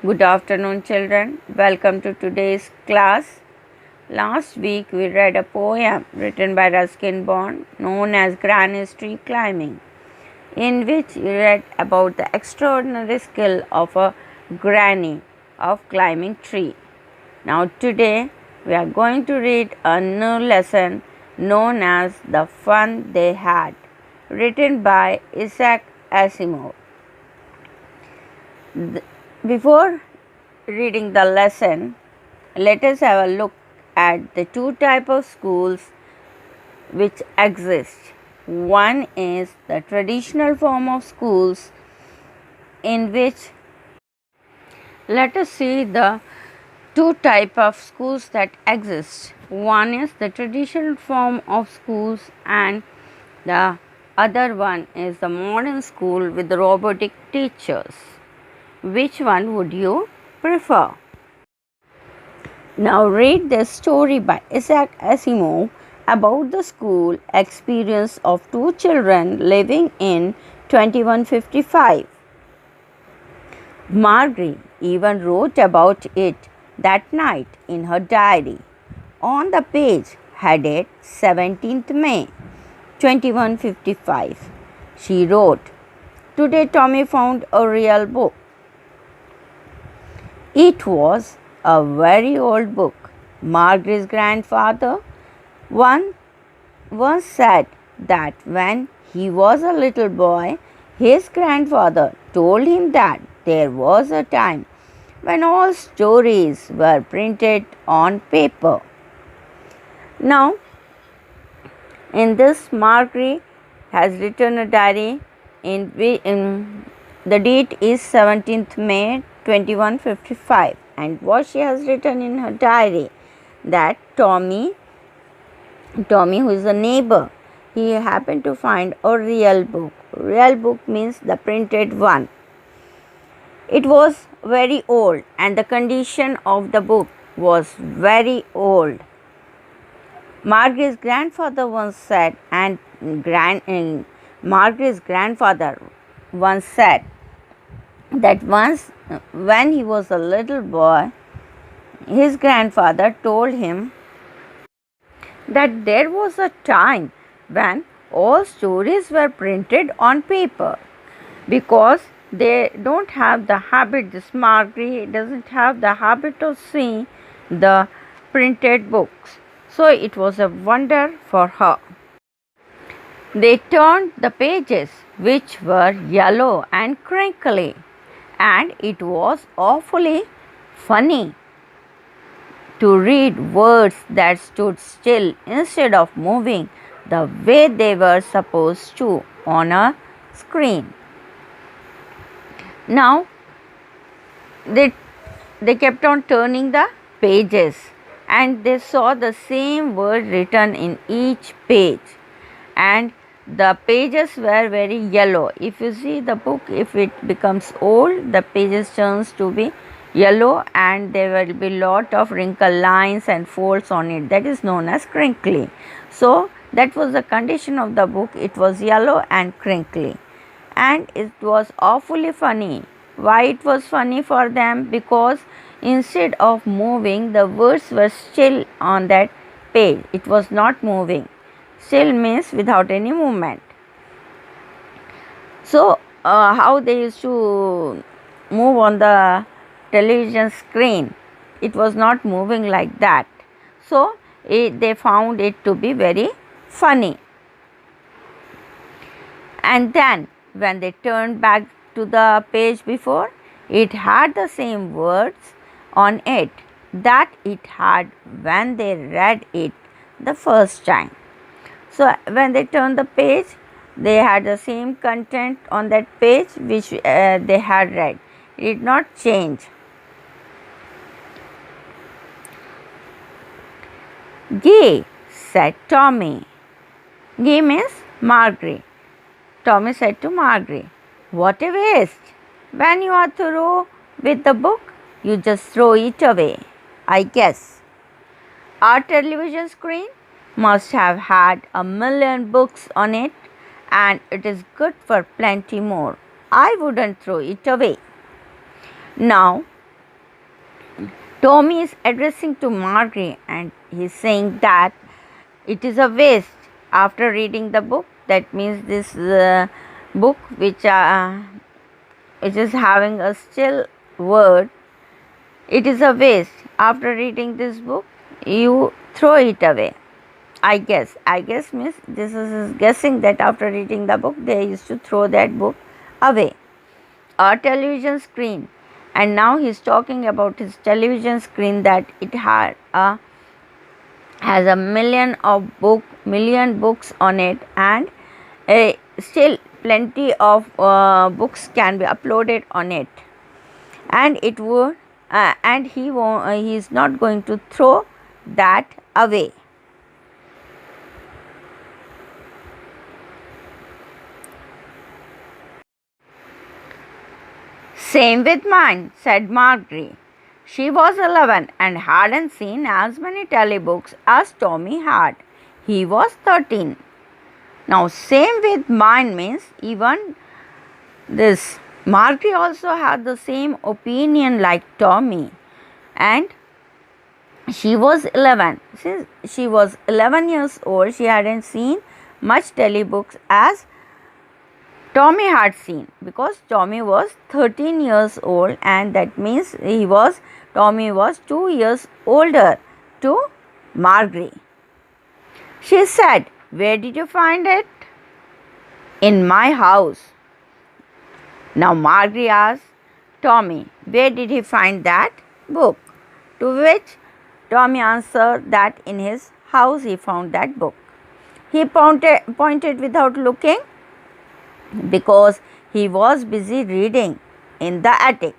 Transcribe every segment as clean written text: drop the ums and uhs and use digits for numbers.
Good afternoon, children. Welcome to today's class. Last week we read a poem written by Ruskin Bond known as Granny's Tree Climbing, in which we read about the extraordinary skill of a granny of climbing tree. Now today we are going to read a new lesson known as The Fun They Had, written by Isaac Asimov. Before reading the lesson, let us have a look at the two types of schools which exist. One is the traditional form of schools, in which let us see the two types of schools that exist. One is the traditional form of schools and the other one is the modern school with robotic teachers. Which one would you prefer? Now read the story by Isaac Asimov about the school experience of two children living in 2155. Margaret even wrote about it that night in her diary. On the page headed 17th May 2155, she wrote, "Today Tommy found a real book. It was a very old book. Margaret's grandfather once said that when he was a little boy, his grandfather told him that there was a time when all stories were printed on paper." Now, in this, Margaret has written a diary in the date is 17th May 2155, and what she has written in her diary that Tommy who is a neighbor, he happened to find a real book. Real book means the printed one. It was very old and the condition of the book was very old. Margaret's grandfather once said Margaret's grandfather once said that once when he was a little boy, his grandfather told him that there was a time when all stories were printed on paper, because they don't have the habit, this Margaret doesn't have the habit of seeing the printed books. So it was a wonder for her. They turned the pages, which were yellow and crinkly, and it was awfully funny to read words that stood still instead of moving the way they were supposed to on a screen. Now, they kept on turning the pages and they saw the same word written in each page, and the pages were very yellow. If you see the book, if it becomes old, the pages turns to be yellow and there will be lot of wrinkle lines and folds on it. That is known as crinkly. So that was the condition of the book. It was yellow and crinkly, and it was awfully funny. Why it was funny for them? Because instead of moving, the words were still on that page. It was not moving. Still means without any movement. So how they used to move on the television screen, it was not moving like that. So they found it to be very funny. And then when they turned back to the page before, it had the same words on it that it had when they read it the first time. So when they turned the page, they had the same content on that page which they had read. It did not change. "Gay," said Tommy. Gay means Margaret. Tommy said to Margaret, "What a waste. When you are through with the book, you just throw it away, I guess. Our television screen must have had 1,000,000 books on it, and it is good for plenty more. I wouldn't throw it away." Now, Tommy is addressing to Margery and he's saying that it is a waste after reading the book. That means this book which is having a still word. It is a waste. After reading this book, you throw it away. I guess means this is guessing that after reading the book, they used to throw that book away. A television screen, and now he's talking about his television screen that it has a million books on it, and still plenty of books can be uploaded on it, and it would and he is not going to throw that away. Same with mine, said Margery. She was 11 and hadn't seen as many telebooks as Tommy had. He was 13. Now, same with mine means even this Margery also had the same opinion like Tommy, and she was 11. Since she was 11 years old, she hadn't seen much telebooks as Tommy had seen, because Tommy was 13 years old, and that means Tommy was 2 years older to Margery. She said, "Where did you find it?" "In my house." Now Margery asked Tommy, where did he find that book? To which Tommy answered that in his house he found that book. He pointed without looking, because he was busy reading in the attic.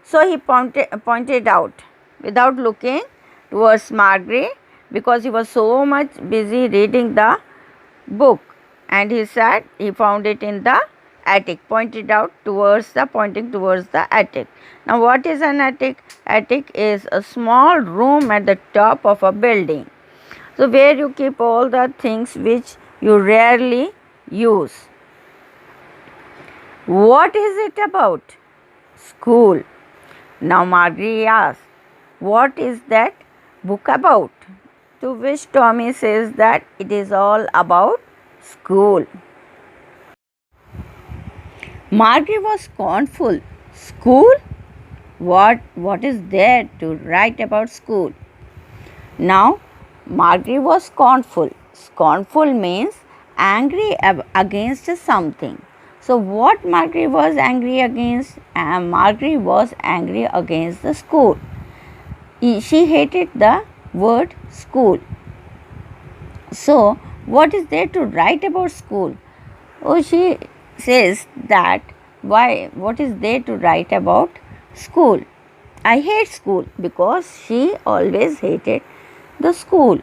So he pointed out without looking towards Margery, because he was so much busy reading the book, and he said he found it in the attic, pointing towards the attic. Now what is an attic? Attic is a small room at the top of a building. So where you keep all the things which you rarely use. What is it about? School. Now Margery asked, what is that book about? To which Tommy says that it is all about school. Margery was scornful. School? What is there to write about school? Now Margery was scornful. Scornful means angry against something. So what Margery was angry against? Margery was angry against the school. She hated the word school. So what is there to write about school? Oh, she says that what is there to write about school? I hate school, because she always hated the school.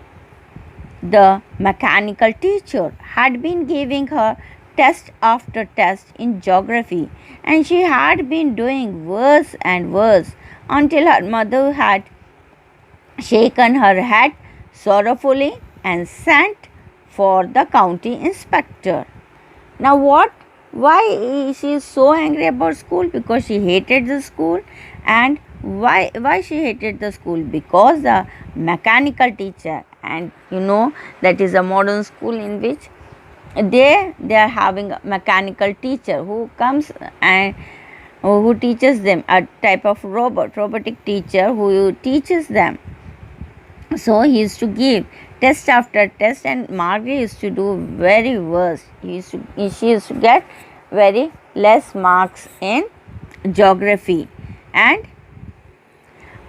The mechanical teacher had been giving her test after test in geography, and she had been doing worse and worse until her mother had shaken her head sorrowfully and sent for the county inspector. Now why she is so angry about school? Because she hated the school. And why she hated the school? Because the mechanical teacher, and that is a modern school in which they are having a mechanical teacher who comes and who teaches them, a type of robotic teacher who teaches them. So he used to give test after test, and Margery used to do very worse. She used to get very less marks in geography. And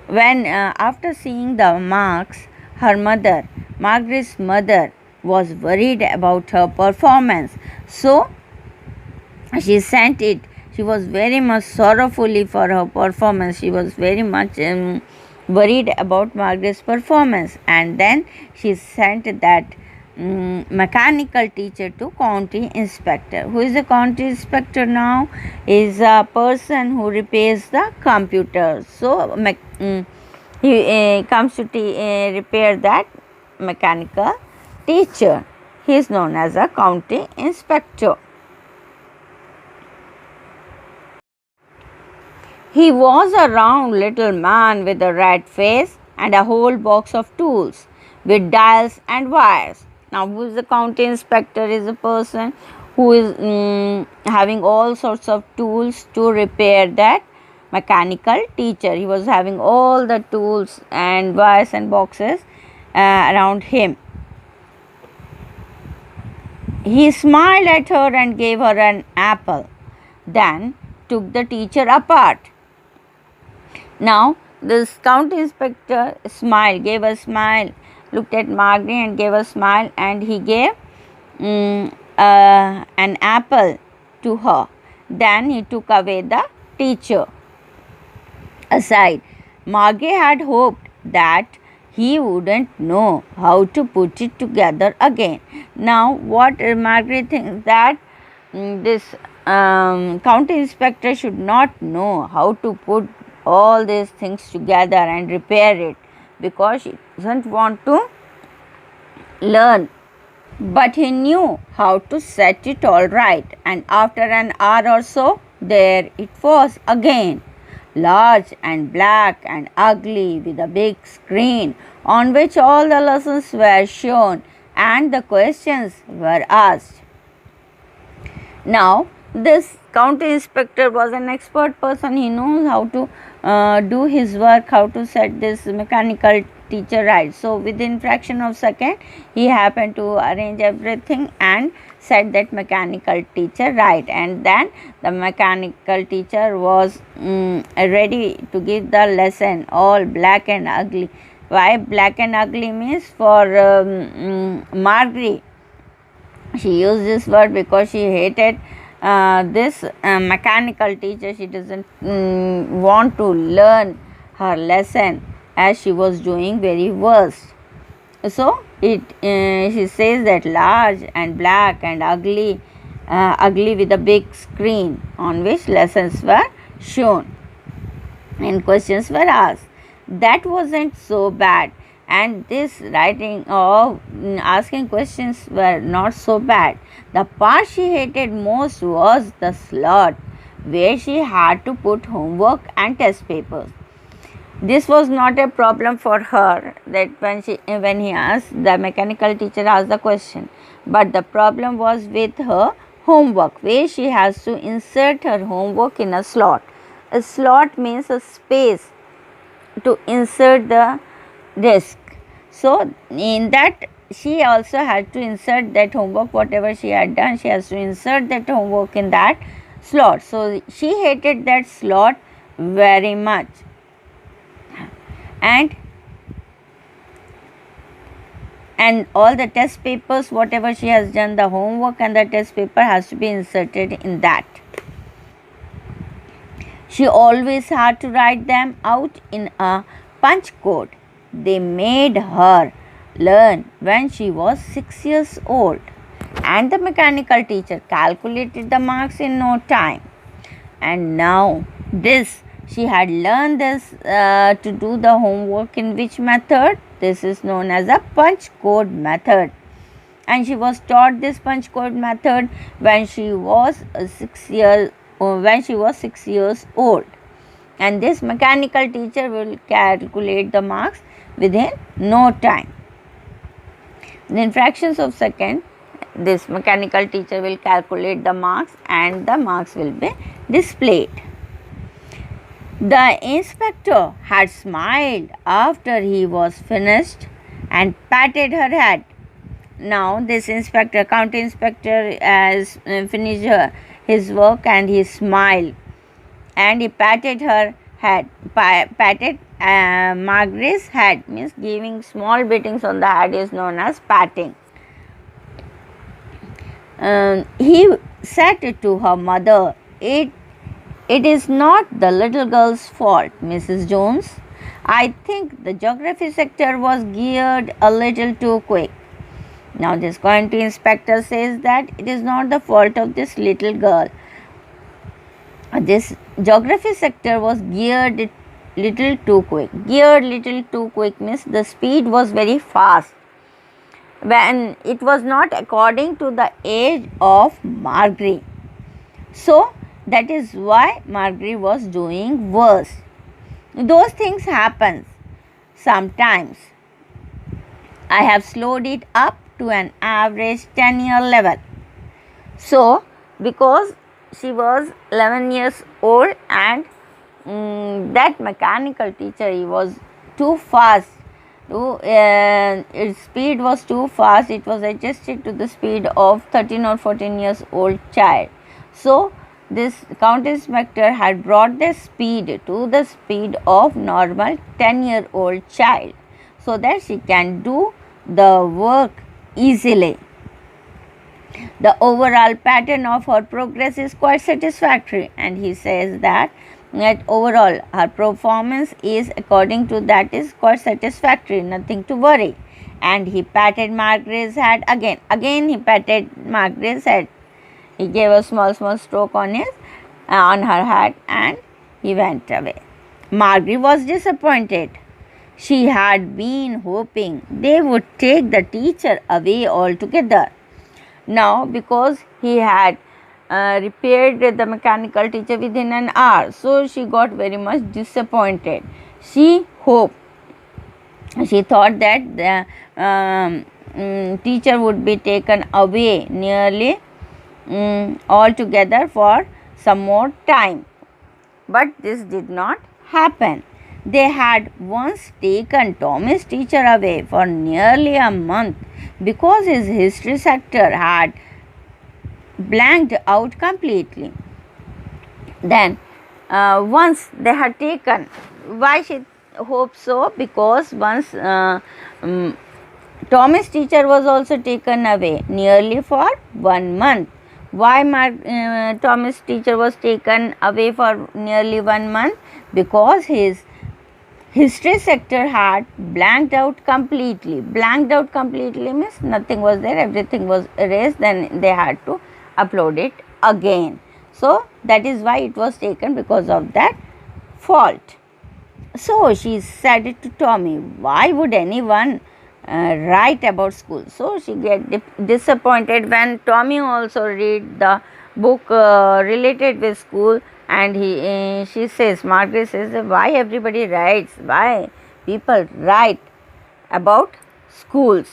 when after seeing the marks, her mother, Margery's mother, was worried about her performance. So she sent it. She was very much sorrowfully for her performance. She was very much worried about Margery's performance, and then she sent that mechanical teacher to county inspector. Who is the county inspector now? Is a person who repairs the computer. So he comes to repair that mechanical teacher. He is known as a county inspector. He was a round little man with a red face and a whole box of tools with dials and wires. Now, who is the county inspector? Is a person who is having all sorts of tools to repair that mechanical teacher. He was having all the tools and wires and boxes around him. He smiled at her and gave her an apple, then took the teacher apart. Now, this county inspector gave a smile, looked at Margaret and gave a smile, and he gave an apple to her. Then he took away the teacher aside. Margaret had hoped that he wouldn't know how to put it together again. Now, what Margaret thinks that this county inspector should not know how to put all these things together and repair it, because she doesn't want to learn. But he knew how to set it all right, and after an hour or so, there it was again, large and black and ugly, with a big screen on which all the lessons were shown and the questions were asked. Now, this county inspector was an expert person. He knows how to do his work, how to set this mechanical teacher right. So, within fraction of second, he happened to arrange everything and set that mechanical teacher right. And then the mechanical teacher was ready to give the lesson, all black and ugly. Why black and ugly means? For Margaret, she used this word because she hated this mechanical teacher. She doesn't want to learn her lesson, as she was doing very worst. So she says that large and black and ugly, ugly with a big screen on which lessons were shown and questions were asked. That wasn't so bad, and this writing or asking questions were not so bad. The part she hated most was the slot where she had to put homework and test papers. This was not a problem for her, that when he asked, the mechanical teacher asked the question, but the problem was with her homework, where she has to insert her homework in a slot. A slot means a space to insert the disk. So, in that she also had to insert that homework, whatever she had done, she has to insert that homework in that slot. So, she hated that slot very much. And all the test papers, whatever she has done, the homework and the test paper has to be inserted in that. She always had to write them out in a punch code they made her learn when she was 6 years old, and the mechanical teacher calculated the marks in no time. And now she had learned this to do the homework in which method? This is known as a punch code method, and she was taught this punch code method when she was 6 years old. And this mechanical teacher will calculate the marks within no time. In fractions of second, this mechanical teacher will calculate the marks and the marks will be displayed. The inspector had smiled after he was finished and patted her head. Now this county inspector has finished his work, and he smiled and he patted her head. Patted Margaret's head means giving small beatings on the head is known as patting. He said to her mother, It is not the little girl's fault, Mrs. Jones. I think the geography sector was geared a little too quick. Now this county inspector says that it is not the fault of this little girl. This geography sector was geared little too quick. Geared little too quick means the speed was very fast when it was not according to the age of Margaret. So That is why Margaret was doing worse. Those things happen sometimes. I have slowed it up to an average 10-year level. So, because she was 11 years old and that mechanical teacher, he was too fast. Its speed was too fast. It was adjusted to the speed of 13 or 14 years old child. So, this Countess Spectre had brought the speed to the speed of normal 10-year-old child so that she can do the work easily. The overall pattern of her progress is quite satisfactory, and he says that overall her performance is according to that is quite satisfactory, nothing to worry. And he patted Margaret's head again. Again he patted Margaret's head. He gave a small stroke on her head and he went away. Margaret was disappointed. She had been hoping they would take the teacher away altogether. Now, because he had repaired the mechanical teacher within an hour, so she got very much disappointed. She thought that the teacher would be taken away nearly altogether for some more time, but this did not happen. They had once taken Tommy's teacher away for nearly a month because his history sector had blanked out completely. Then, once they had taken, why she hoped so? Because once Tommy's teacher was also taken away nearly for 1 month. Why Tommy's teacher was taken away for nearly 1 month? Because his history sector had blanked out completely. Blanked out completely means nothing was there, everything was erased, then they had to upload it again. So that is why it was taken, because of that fault. So she said it to Tommy, why would anyone write about school? So she get disappointed when Tommy also read the book related with school, and she says, Margaret says, why everybody writes, why people write about schools.